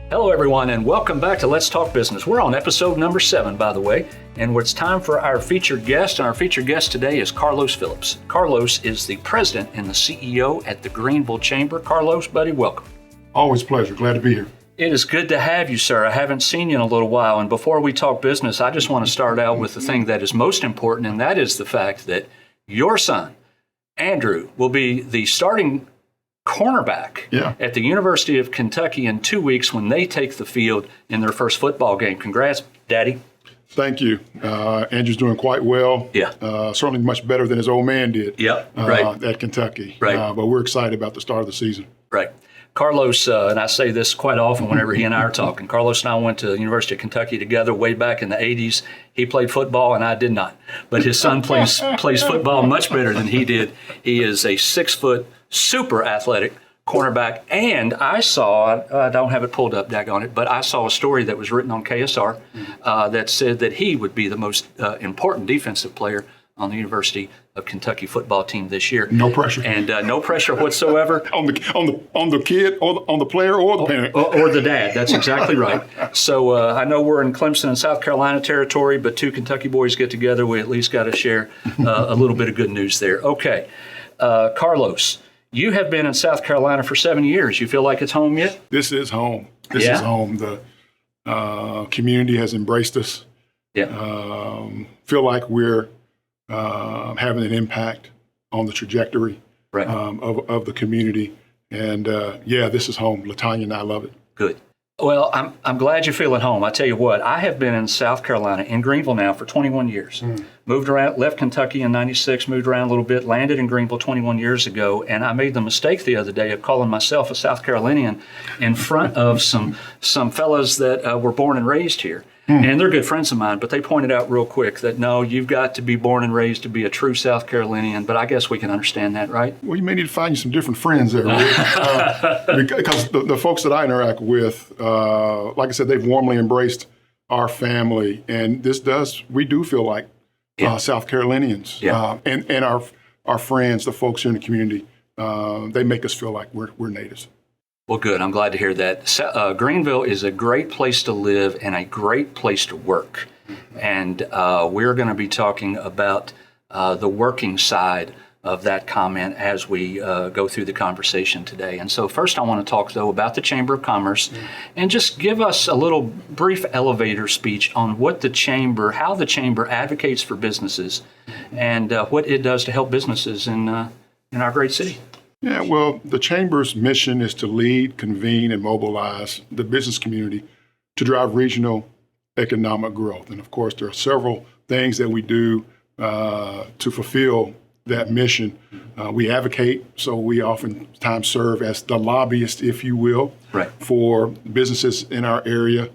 Hello, everyone, and welcome back to Let's Talk Business. We're on episode number 7, by the way, and it's time for our featured guest. And our featured guest today is Carlos Phillips. Carlos is the president and the CEO at the Greenville Chamber. Carlos, buddy, welcome. Always a pleasure. Glad to be here. It is good to have you, sir. I haven't seen you in a little while. And before we talk business, I just want to start out with the thing that is most important, and that is the fact that your son, Andrew, will be the starting cornerback at the University of Kentucky in 2 weeks when they take the field in their first football game. Congrats, Daddy. Thank you. Andrew's doing quite well. Yeah. Certainly much better than his old man did at Kentucky. Right. But we're excited about the start of the season. Right. Carlos, and I say this quite often whenever he and I are talking, Carlos and I went to the University of Kentucky together way back in the 80s. He played football and I did not. But his son plays football much better than he did. He is a 6-foot, super athletic cornerback. And I saw, I don't have it pulled up, daggone it, but I saw a story that was written on KSR that said that he would be the most important defensive player on the University of Kentucky football team this year. No pressure. And no pressure whatsoever. on the kid, or on the player, or the parent. Or the dad. That's exactly right. So I know we're in Clemson and South Carolina territory, but two Kentucky boys get together. We at least got to share a little bit of good news there. Okay. Carlos, you have been in South Carolina for 7 years. You feel like it's home yet? This is home. This is home. The community has embraced us. Yeah. Feel like we're having an impact on the trajectory of the community. And this is home. LaTanya and I love it. Good. Well, I'm glad you feel at home. I tell you what, I have been in South Carolina, in Greenville now for 21 years. Moved around, left Kentucky in 96, moved around a little bit, landed in Greenville 21 years ago, and I made the mistake the other day of calling myself a South Carolinian in front of some fellas that were born and raised here. And they're good friends of mine, but they pointed out real quick that, no, you've got to be born and raised to be a true South Carolinian, but I guess we can understand that, right? Well, you may need to find you some different friends there, Rick. Because the folks that I interact with, like I said, they've warmly embraced our family, and we do feel like South Carolinians. And our friends, the folks here in the community, they make us feel like we're natives. Well, good. I'm glad to hear that. Greenville is a great place to live and a great place to work. And we're going to be talking about the working side of that comment as we go through the conversation today. And so first I want to talk, though, about the Chamber of Commerce and just give us a little brief elevator speech on how the Chamber advocates for businesses and what it does to help businesses in our great city. Yeah, well, the Chamber's mission is to lead, convene, and mobilize the business community to drive regional economic growth. And of course, there are several things that we do to fulfill that mission. We advocate, so we oftentimes serve as the lobbyist, if you will, for businesses in our area,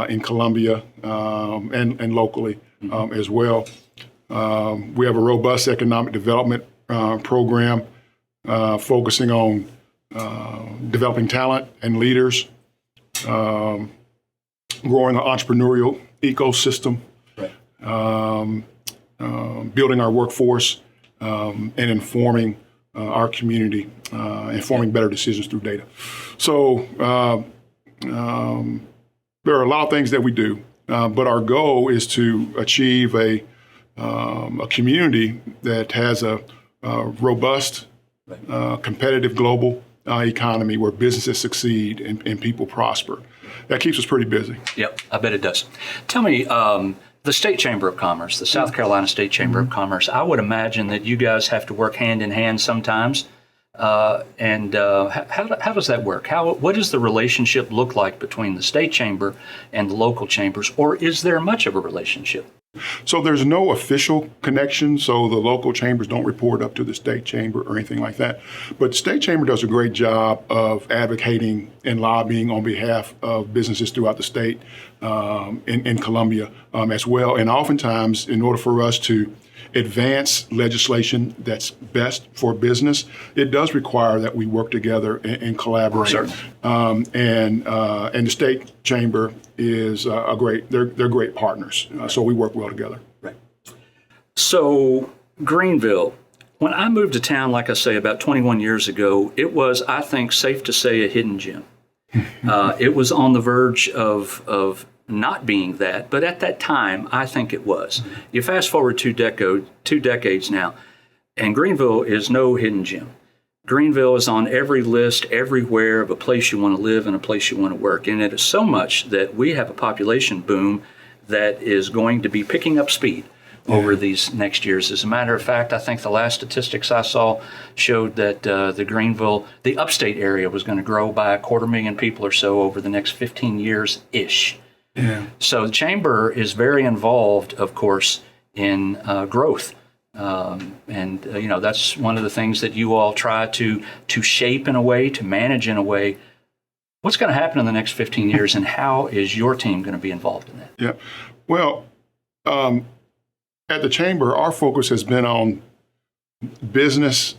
in Columbia, and locally as well. We have a robust economic development program focusing on developing talent and leaders, growing an entrepreneurial ecosystem, building our workforce, and informing our community, informing better decisions through data. So there are a lot of things that we do, but our goal is to achieve a community that has a robust, competitive global economy where businesses succeed and people prosper. That keeps us pretty busy. Yep, I bet it does. Tell me, the State Chamber of Commerce, the South Carolina State Chamber of Commerce, I would imagine that you guys have to work hand in hand sometimes. How does that work? What does the relationship look like between the State Chamber and the local chambers, or is there much of a relationship? So there's no official connection, so the local chambers don't report up to the state chamber or anything like that. But the state chamber does a great job of advocating and lobbying on behalf of businesses throughout the state, in Columbia as well. And oftentimes, in order for us to advance legislation that's best for business, it does require that we work together and collaborate. And the state chamber is they're great partners. So we work well together. Right. So Greenville, when I moved to town, like I say, about 21 years ago, it was, I think, safe to say, a hidden gem. It was on the verge of not being that, but at that time, I think it was. You fast forward two decades now, and Greenville is no hidden gem. Greenville is on every list everywhere of a place you want to live and a place you want to work. And it is so much that we have a population boom that is going to be picking up speed over these next years. As a matter of fact, I think the last statistics I saw showed that the Upstate area was going to grow by 250,000 people or so over the next 15 years-ish. Yeah. So the Chamber is very involved, of course, in growth. That's one of the things that you all try to shape in a way, to manage in a way. What's going to happen in the next 15 years, and how is your team going to be involved in that? Yeah. Well, at the Chamber, our focus has been on business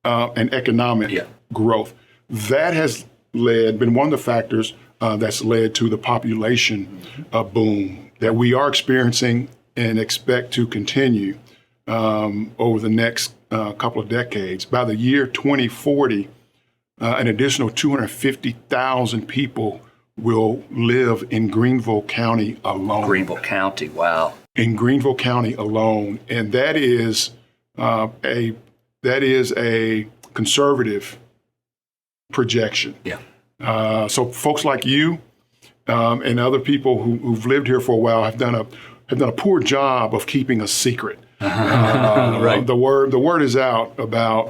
and economic growth. That has been one of the factors that's led to the population boom that we are experiencing and expect to continue over the next couple of decades. By the year 2040, an additional 250,000 people will live in Greenville County alone. Greenville County, wow. In Greenville County alone, and that is a conservative projection. Yeah. So folks like you and other people who've lived here for a while have done a poor job of keeping a secret. Right. The word is out about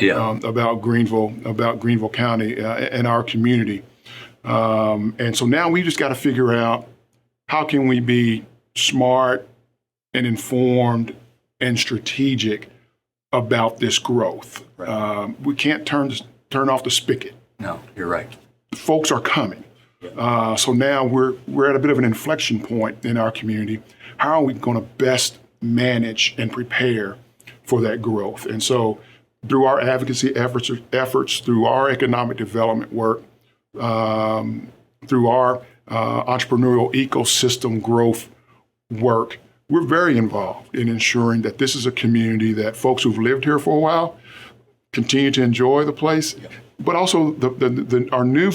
Greenville County and our community, and so now we just got to figure out how can we be smart and informed and strategic about this growth. Right. We can't turn off the spigot. No, you're right. Folks are coming. So now we're at a bit of an inflection point in our community. How are we going to best manage and prepare for that growth? And so through our advocacy efforts, through our economic development work, through our entrepreneurial ecosystem growth work, we're very involved in ensuring that this is a community that folks who've lived here for a while continue to enjoy the place, but also our new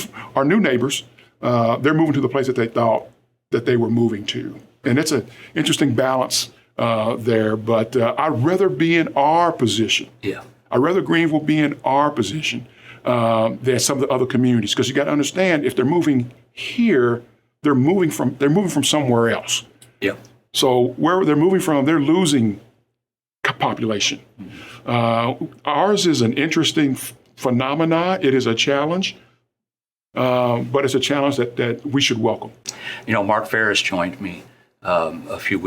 neighbors, they're moving to the place that they thought that they were moving to. And it's an interesting balance there, but I'd rather be in our position. Yeah. I'd rather Greenville be in our position than some of the other communities, because you got to understand, if they're moving here, they're moving from somewhere else. Yeah. So where they're moving from, they're losing population. Ours is an interesting phenomena. It is a challenge, but it's a challenge that we should welcome. You know, Mark Ferris joined me a few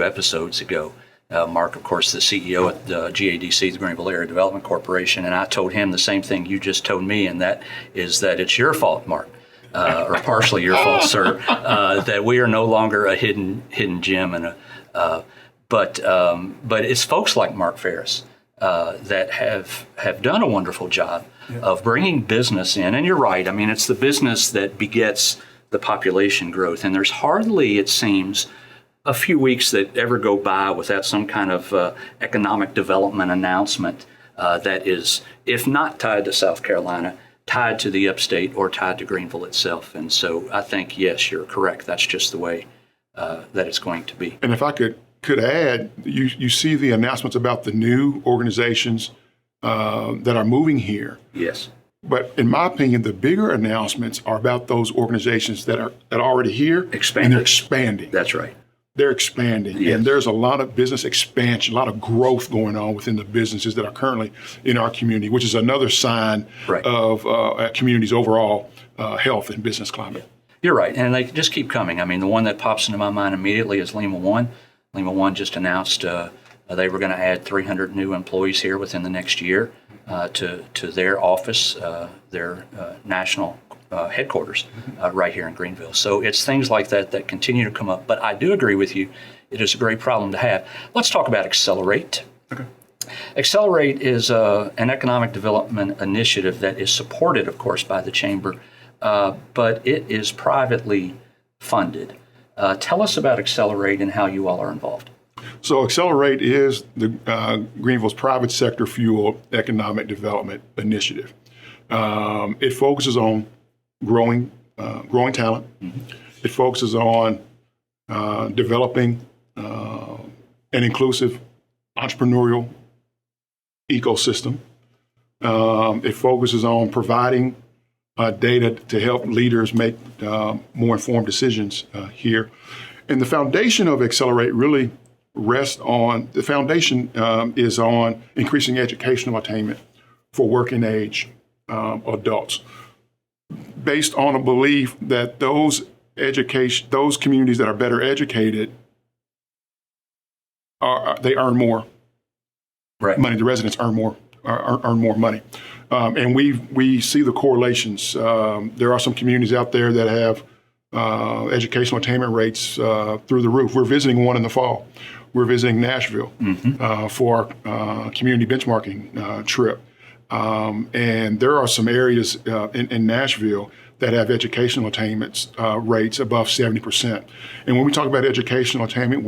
episodes ago. Mark, of course, the CEO at the GADC, the Greenville Area Development Corporation, and I told him the same thing you just told me, and that is that it's your fault, Mark. Or partially your fault, sir, that we are no longer a hidden gem, but it's folks like Mark Ferris that have done a wonderful job of bringing business in. And you're right. I mean, it's the business that begets the population growth, and there's hardly, it seems, a few weeks that ever go by without some kind of economic development announcement that is, if not tied to South Carolina, tied to the Upstate or tied to Greenville itself. And so I think, yes, you're correct. That's just the way that it's going to be. And if I could add, you see the announcements about the new organizations that are moving here. Yes. But in my opinion, the bigger announcements are about those organizations that are already here. Expanding. And they're expanding. That's right. They're expanding. Yes. And there's a lot of business expansion, a lot of growth going on within the businesses that are currently in our community, which is another sign of a community's overall health and business climate. You're right. And they just keep coming. I mean, the one that pops into my mind immediately is Lima One. Lima One just announced they were going to add 300 new employees here within the next year to their office, their national headquarters right here in Greenville. So it's things like that that continue to come up. But I do agree with you. It is a great problem to have. Let's talk about Accelerate. Okay. Accelerate is an economic development initiative that is supported, of course, by the Chamber, but it is privately funded. Tell us about Accelerate and how you all are involved. So Accelerate is the Greenville's private sector fueled economic development initiative. It focuses on growing talent. It focuses on developing an inclusive entrepreneurial ecosystem. It focuses on providing data to help leaders make more informed decisions here. And the foundation of Accelerate really rests on, the foundation is on increasing educational attainment for working age adults, based on a belief that those communities that are better educated, they earn more money. The residents earn more money, and we see the correlations. There are some communities out there that have educational attainment rates through the roof. We're visiting one in the fall. We're visiting Nashville for our community benchmarking trip. And there are some areas in Nashville that have educational attainment rates above 70%. And when we talk about educational attainment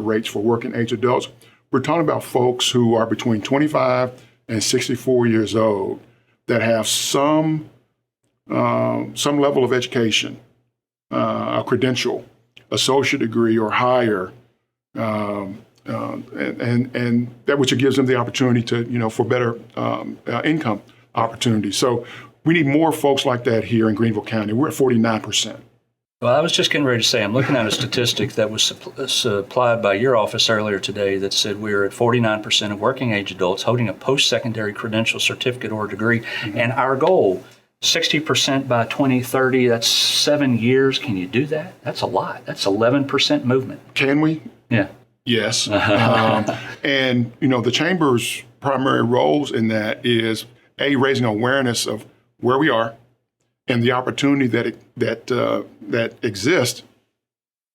rates for working age adults, we're talking about folks who are between 25 and 64 years old that have some level of education, a credential, associate degree or higher, and that which gives them the opportunity to, for better income opportunities. So we need more folks like that here in Greenville County. We're at 49%. Well, I was just getting ready to say, I'm looking at a statistic that was supplied by your office earlier today that said we're at 49% of working age adults holding a post-secondary credential, certificate, or degree. And our goal, 60% by 2030, that's 7 years. Can you do that? That's a lot. That's 11% movement. Can we? Yeah. Yes. And, the Chamber's primary roles in that is, raising awareness of where we are and the opportunity that exists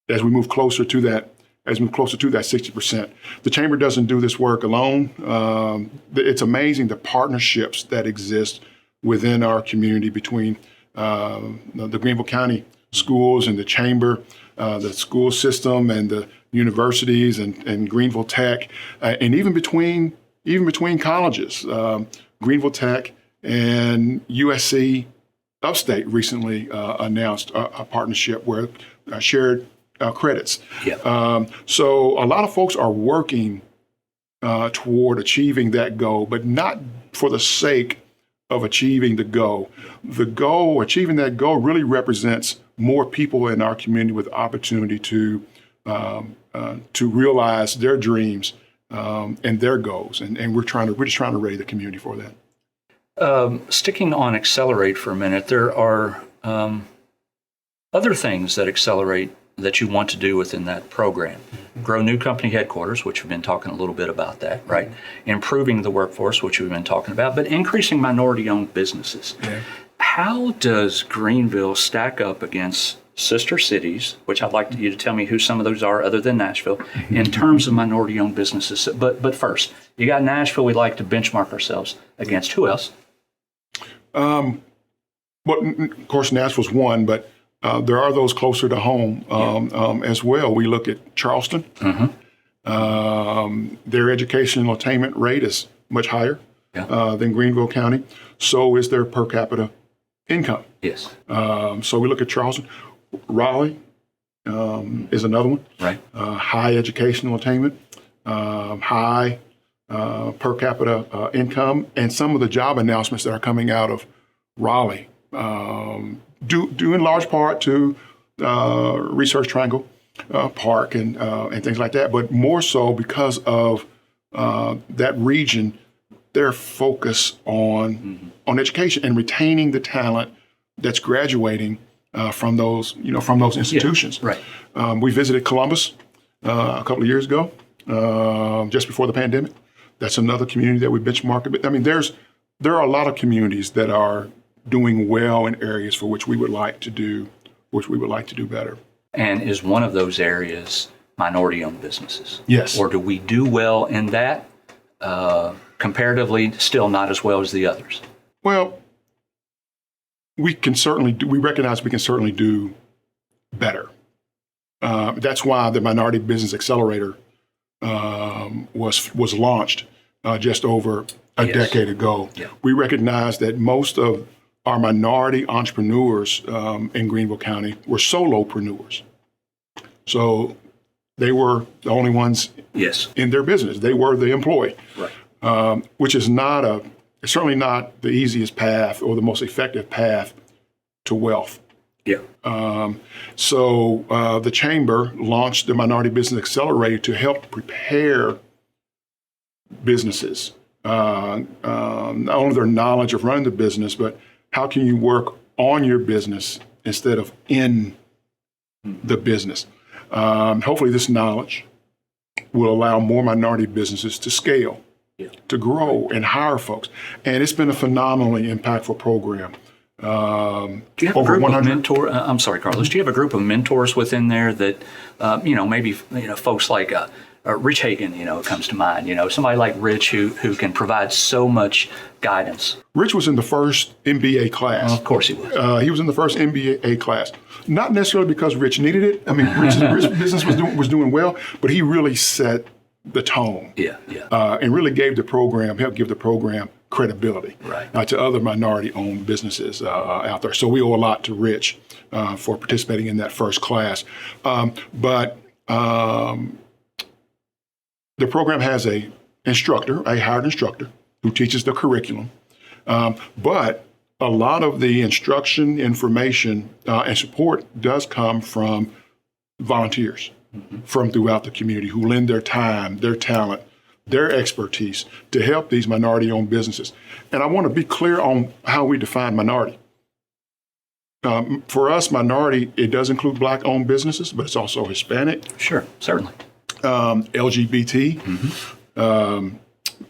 as we move closer to that 60%. The Chamber doesn't do this work alone. It's amazing the partnerships that exist within our community between the Greenville County schools and the Chamber, the school system and the universities and Greenville Tech, and even between colleges. Greenville Tech and USC Upstate recently announced a partnership where shared credits. Yeah. So a lot of folks are working toward achieving that goal, but not for the sake of achieving the goal. Achieving that goal really represents more people in our community with opportunity to realize their dreams and their goals, and we're just trying to ready the community for that. Sticking on Accelerate for a minute, there are other things that Accelerate that you want to do within that program. Grow new company headquarters, which we've been talking a little bit about that, right? Improving the workforce, which we've been talking about, but increasing minority-owned businesses. Yeah. How does Greenville stack up against sister cities, which I'd like you to tell me who some of those are other than Nashville, in terms of minority-owned businesses? But first, you got Nashville we'd like to benchmark ourselves against. Who else? Well, of course, Nashville's one, but there are those closer to home as well. We look at Charleston. Their educational attainment rate is much higher than Greenville County. So is their per capita income. Yes. So we look at Charleston. Raleigh is another one. Right. High educational attainment, high per capita income, and some of the job announcements that are coming out of Raleigh, due in large part to Research Triangle Park and things like that, but more so because of that region, their focus on education and retaining the talent that's graduating from those institutions. Yeah, right. We visited Columbus a couple of years ago, just before the pandemic. That's another community that we benchmark. I mean, there are a lot of communities that are doing well in areas for which we would like to do better. And is one of those areas minority-owned businesses? Yes. Or do we do well in that? Comparatively, still not as well as the others? Well, we recognize we can certainly do better. That's why the Minority Business Accelerator was launched just over a decade ago. Yeah. We recognize that most of our minority entrepreneurs in Greenville County were solopreneurs. So they were the only ones in their business. They were the employee, which is certainly not the easiest path or the most effective path to wealth. So the Chamber launched the Minority Business Accelerator to help prepare businesses, not only their knowledge of running the business, but how can you work on your business instead of in the business. Hopefully this knowledge will allow more minority businesses to scale, to grow and hire folks. And it's been a phenomenally impactful program. Do you have a group of mentors? I'm sorry, Carlos. Do you have a group of mentors within there that, maybe folks like Rich Hagan, comes to mind. Somebody like Rich who can provide so much guidance. Rich was in the first MBA class. Well, of course he was. He was in the first MBA class. Not necessarily because Rich needed it. I mean, Rich's business was doing well, but he really set the tone. And really helped give the program credibility to other minority-owned businesses out there. So we owe a lot to Rich for participating in that first class. But the program has a hired instructor who teaches the curriculum. But a lot of the instruction, information, and support does come from volunteers from throughout the community who lend their time, their talent, their expertise to help these minority-owned businesses. And I want to be clear on how we define minority. For us, minority, it does include Black-owned businesses, but it's also Hispanic. Sure, certainly. LGBT,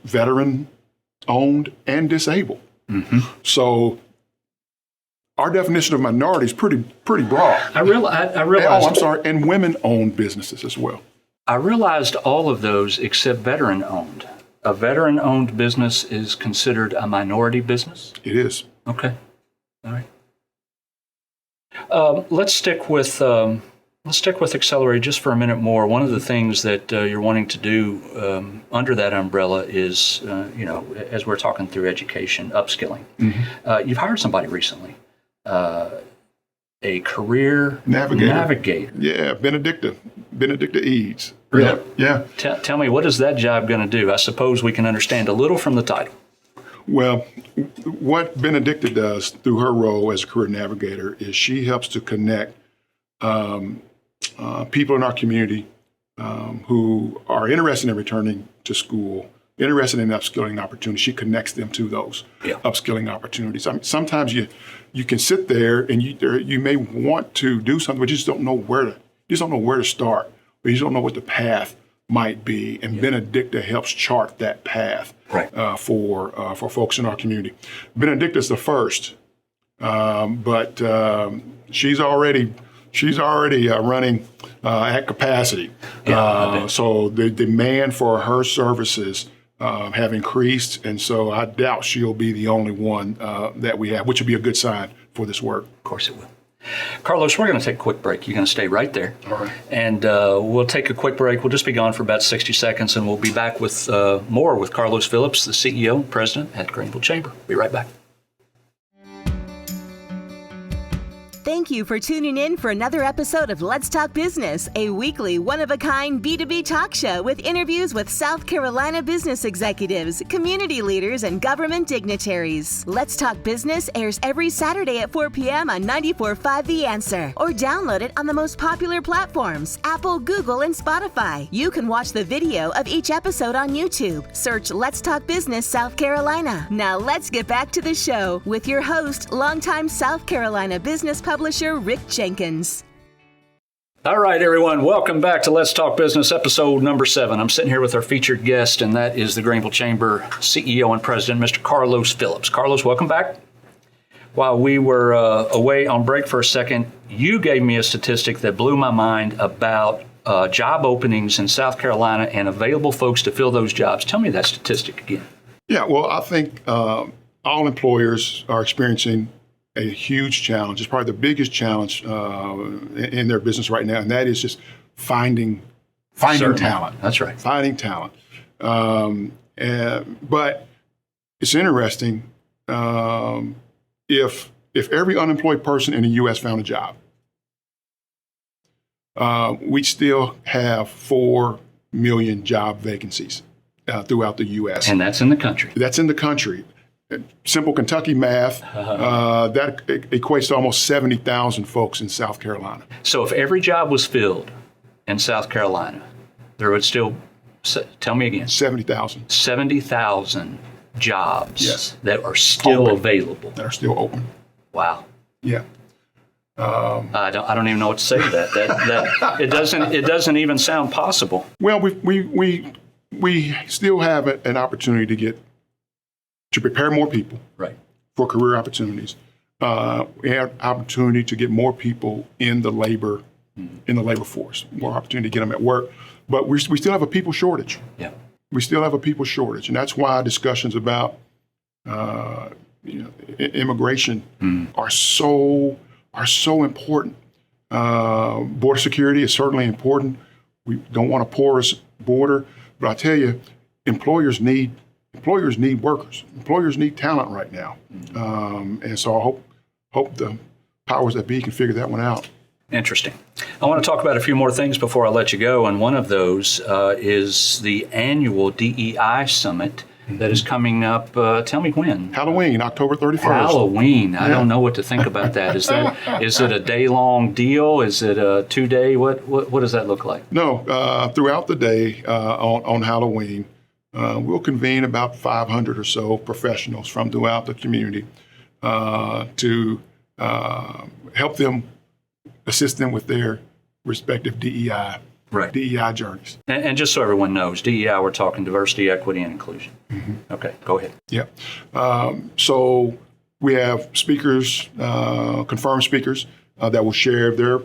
veteran-owned, and disabled. So our definition of minority is pretty broad. I realized. And women-owned businesses as well. I realized all of those except veteran-owned. A veteran-owned business is considered a minority business? It is. Okay. All right. Let's stick with Accelerate just for a minute more. One of the things that you're wanting to do under that umbrella is, as we're talking through education, upskilling. You've hired somebody recently, a career navigator. Yeah, Benedicta Eads. Really? Yeah. Tell me, what is that job going to do? I suppose we can understand a little from the title. Well, what Benedicta does through her role as a career navigator is she helps to connect people in our community who are interested in returning to school, interested in upskilling opportunities. She connects them to those upskilling opportunities. I mean, sometimes you can sit there and you may want to do something, but you just don't know where to start, or you just don't know what the path might be. And Benedicta helps chart that path for folks in our community. Benedicta's the first, but she's already running at capacity. So the demand for her services have increased, and so I doubt she'll be the only one that we have, which would be a good sign for this work. Of course it will. Carlos, we're going to take a quick break. You're going to stay right there. All right. And we'll take a quick break. We'll just be gone for about 60 seconds, and we'll be back with more with Carlos Phillips, the CEO and president at Greenville Chamber. Be right back. Thank you for tuning in for another episode of Let's Talk Business, a weekly one-of-a-kind B2B talk show with interviews with South Carolina business executives, community leaders, and government dignitaries. Let's Talk Business airs every Saturday at 4 p.m. on 94.5 The Answer, or download it on the most popular platforms, Apple, Google, and Spotify. You can watch the video of each episode on YouTube. Search Let's Talk Business South Carolina. Now let's get back to the show with your host, longtime South Carolina business publisher Rick Jenkins. All right, everyone. Welcome back to Let's Talk Business, episode number 7. I'm sitting here with our featured guest, and that is the Greenville Chamber CEO and President, Mr. Carlos Phillips. Carlos, welcome back. While we were away on break for a second, you gave me a statistic that blew my mind about job openings in South Carolina and available folks to fill those jobs. Tell me that statistic again. Yeah, well, I think all employers are experiencing a huge challenge. It's probably the biggest challenge in their business right now, and that is just finding talent. That's right. Finding talent. But it's interesting. if every unemployed person in the U.S. found a job, we still have 4 million job vacancies throughout the U.S. And that's in the country. That's in the country. Simple Kentucky math, that equates to almost 70,000 folks in South Carolina. So if every job was filled in South Carolina, there would still, tell me again. 70,000. 70,000 jobs Yes. that are still Open. available. That are still open. Wow. Yeah. I don't even know what to say to that. That it doesn't even sound possible. Well, we still have an opportunity to prepare more people Right. for career opportunities. We have opportunity to get more people in the labor force, more opportunity to get them at work. But we still have a people shortage. Yeah. We still have a people shortage, and that's why discussions about immigration are so important. Border security is certainly important. We don't want a porous border, but I tell you, employers need workers. Employers need talent right now, and so I hope the powers that be can figure that one out. Interesting. I want to talk about a few more things before I let you go, and one of those is the annual DEI Summit that is coming up. Tell me when. Halloween, October 31st. Halloween. I don't know what to think about that. Is it a day-long deal? Is it a 2-day? What does that look like? No, throughout the day on Halloween, we'll convene about 500 or so professionals from throughout the community to help them, assist them with their respective DEI journeys. And just so everyone knows, DEI, we're talking diversity, equity, and inclusion. Mm-hmm. Okay, go ahead. Yeah. So we have speakers, confirmed speakers that will share their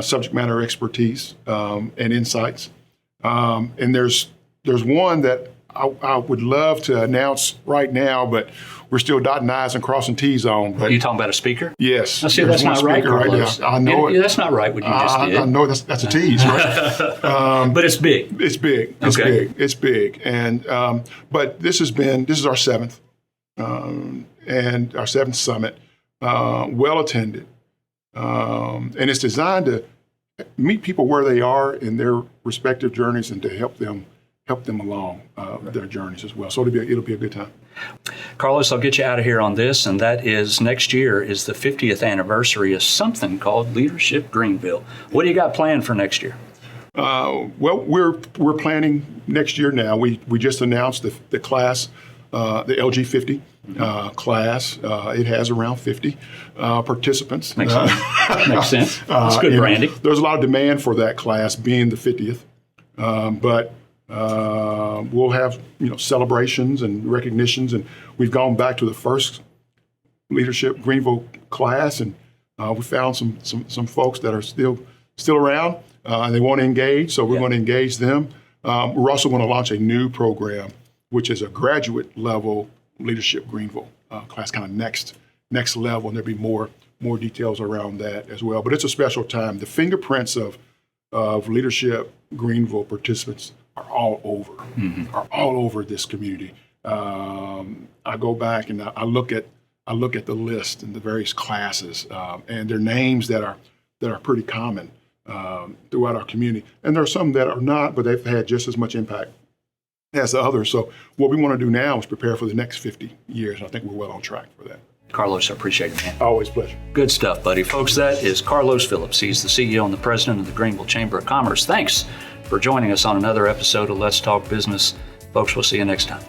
subject matter expertise and insights. And there's one that I would love to announce right now, but we're still dotting I's and crossing T's on. But are you talking about a speaker? Yes. I see, that's not right, Carlos. I know it. That's not right what you just did. I know that's a tease, right? But it's big. It's big. It's big. It's big. And but this is our 7th and our 7th summit, well attended, and it's designed to meet people where they are in their respective journeys and to help them along their journeys as well. So it'll be a good time. Carlos, I'll get you out of here on this, and that is next year is the 50th anniversary of something called Leadership Greenville. What do you got planned for next year? Well, we're planning next year now. We just announced the class, the LG 50 class. It has around 50 participants. Makes sense. That's good branding. There's a lot of demand for that class being the 50th, but we'll have celebrations and recognitions, and we've gone back to the first Leadership Greenville class, and we found some folks that are still around and they want to engage, so we're going to engage them. We're also going to launch a new program, which is a graduate level Leadership Greenville class, kind of next level, and there'll be more details around that as well. But it's a special time. The fingerprints of Leadership Greenville participants are all over this community. I go back and I look at the list and the various classes and their names that are pretty common throughout our community. And there are some that are not, but they've had just as much impact as the others. So what we want to do now is prepare for the next 50 years. And I think we're well on track for that. Carlos, I appreciate it, man. Always a pleasure. Good stuff, buddy. Folks, that is Carlos Phillips. He's the CEO and the president of the Greenville Chamber of Commerce. Thanks for joining us on another episode of Let's Talk Business. Folks, we'll see you next time.